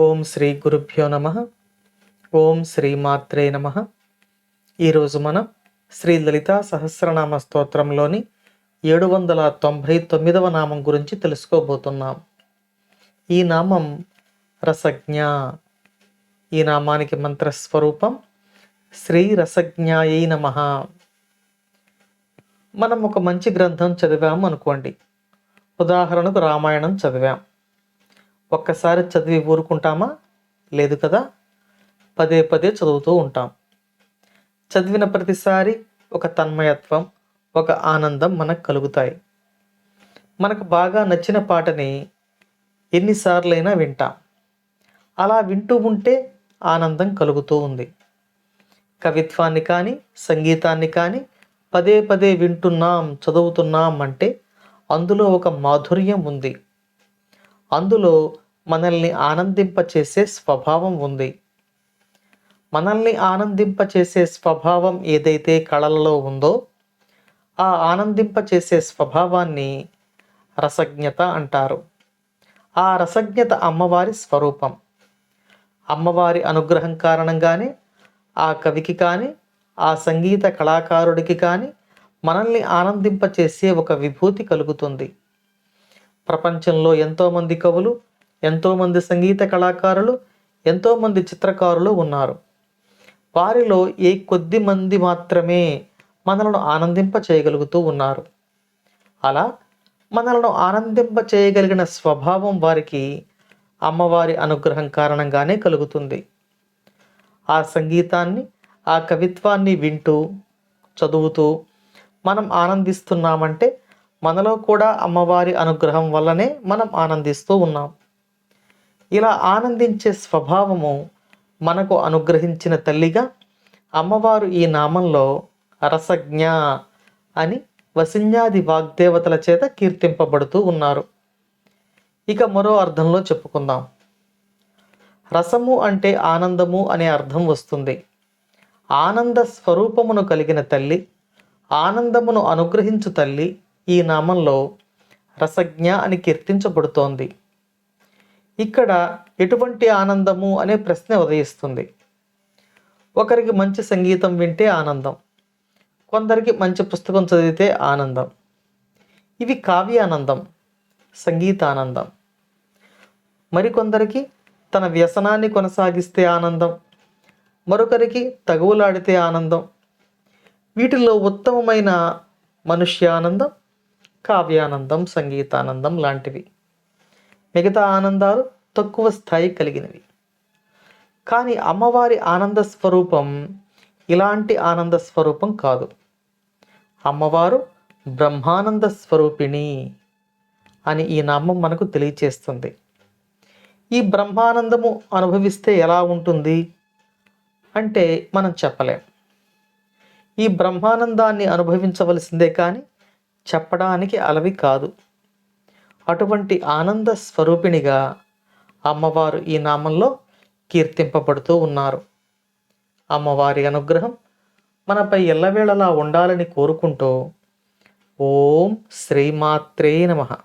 ఓం శ్రీ గురుభ్యో నమః. ఓం శ్రీ మాత్రే నమః. ఈరోజు మనం శ్రీ లలితా సహస్రనామ స్తోత్రంలోని 799వ నామం గురించి తెలుసుకోబోతున్నాం. ఈ నామం రసజ్ఞ. ఈ నామానికి మంత్రస్వరూపం శ్రీ రసజ్ఞాయై నమః. మనం ఒక మంచి గ్రంథం చదివాము అనుకోండి. ఉదాహరణకు రామాయణం చదివాం. ఒక్కసారి చదివి ఊరుకుంటామా? లేదు కదా. పదే పదే చదువుతూ ఉంటాం. చదివిన ప్రతిసారి ఒక తన్మయత్వం, ఒక ఆనందం మనకు కలుగుతాయి. మనకు బాగా నచ్చిన పాటని ఎన్నిసార్లైనా వింటాం. అలా వింటూ ఉంటే ఆనందం కలుగుతూ ఉంది. కవిత్వాన్ని కానీ సంగీతాన్ని కానీ పదే పదే వింటున్నాం, చదువుతున్నాం అంటే అందులో ఒక మాధుర్యం ఉంది. అందులో మనల్ని ఆనందింపచేసే స్వభావం ఉంది. మనల్ని ఆనందింపచేసే స్వభావం ఏదైతే కళలలో ఉందో ఆ ఆనందింపచేసే స్వభావాన్ని రసజ్ఞత అంటారు. ఆ రసజ్ఞత అమ్మవారి స్వరూపం. అమ్మవారి అనుగ్రహం కారణంగానే ఆ కవికి కానీ ఆ సంగీత కళాకారుడికి కానీ మనల్ని ఆనందింపచేసే ఒక విభూతి కలుగుతుంది. ప్రపంచంలో ఎంతోమంది కవులు, ఎంతోమంది సంగీత కళాకారులు, ఎంతోమంది చిత్రకారులు ఉన్నారు. వారిలో ఏ కొద్ది మంది మాత్రమే మనలను ఆనందింప చేయగలుగుతూ ఉన్నారు. అలా మనలను ఆనందింప చేయగలిగిన స్వభావం వారికి అమ్మవారి అనుగ్రహం కారణంగానే కలుగుతుంది. ఆ సంగీతాన్ని, ఆ కవిత్వాన్ని వింటూ, చదువుతూ మనం ఆనందిస్తున్నామంటే మనలో కూడా అమ్మవారి అనుగ్రహం వల్లనే మనం ఆనందిస్తూ ఉన్నాం. ఇలా ఆనందించే స్వభావము మనకు అనుగ్రహించిన తల్లిగా అమ్మవారు ఈ నామంలో రసజ్ఞ అని వసిన్యాది వాగ్దేవతల చేత కీర్తింపబడుతూ ఉన్నారు. ఇక మరో అర్థంలో చెప్పుకుందాం. రసము అంటే ఆనందము అనే అర్థం వస్తుంది. ఆనంద స్వరూపమును కలిగిన తల్లి, ఆనందమును అనుగ్రహించు తల్లి ఈ నామంలో రసజ్ఞ అని కీర్తించబడుతోంది. ఇక్కడ ఎటువంటి ఆనందము అనే ప్రశ్న ఉదయిస్తుంది. ఒకరికి మంచి సంగీతం వింటే ఆనందం, కొందరికి మంచి పుస్తకం చదివితే ఆనందం. ఇవి కావ్యానందం, సంగీతానందం. మరికొందరికి తన వ్యసనాన్ని కొనసాగిస్తే ఆనందం, మరొకరికి తగువులాడితే ఆనందం. వీటిలో ఉత్తమమైన మనుష్యానందం, కావ్యానందం, సంగీతానందం లాంటివి. మిగతా ఆనందాలు తక్కువ స్థాయి కలిగినవి. కానీ అమ్మవారి ఆనంద స్వరూపం ఇలాంటి ఆనంద స్వరూపం కాదు. అమ్మవారు బ్రహ్మానంద స్వరూపిణి అని ఈ నామం మనకు తెలియచేస్తుంది. ఈ బ్రహ్మానందము అనుభవిస్తే ఎలా ఉంటుంది అంటే మనం చెప్పలేం. ఈ బ్రహ్మానందాన్ని అనుభవించవలసిందే కానీ చెప్పడానికి అలవి కాదు. అటువంటి ఆనంద స్వరూపిణిగా అమ్మవారు ఈ నామంలో కీర్తింపబడుతూ ఉన్నారు. అమ్మవారి అనుగ్రహం మనపై ఎల్లవేళలా ఉండాలని కోరుకుంటూ ఓం శ్రీమాత్రే నమః.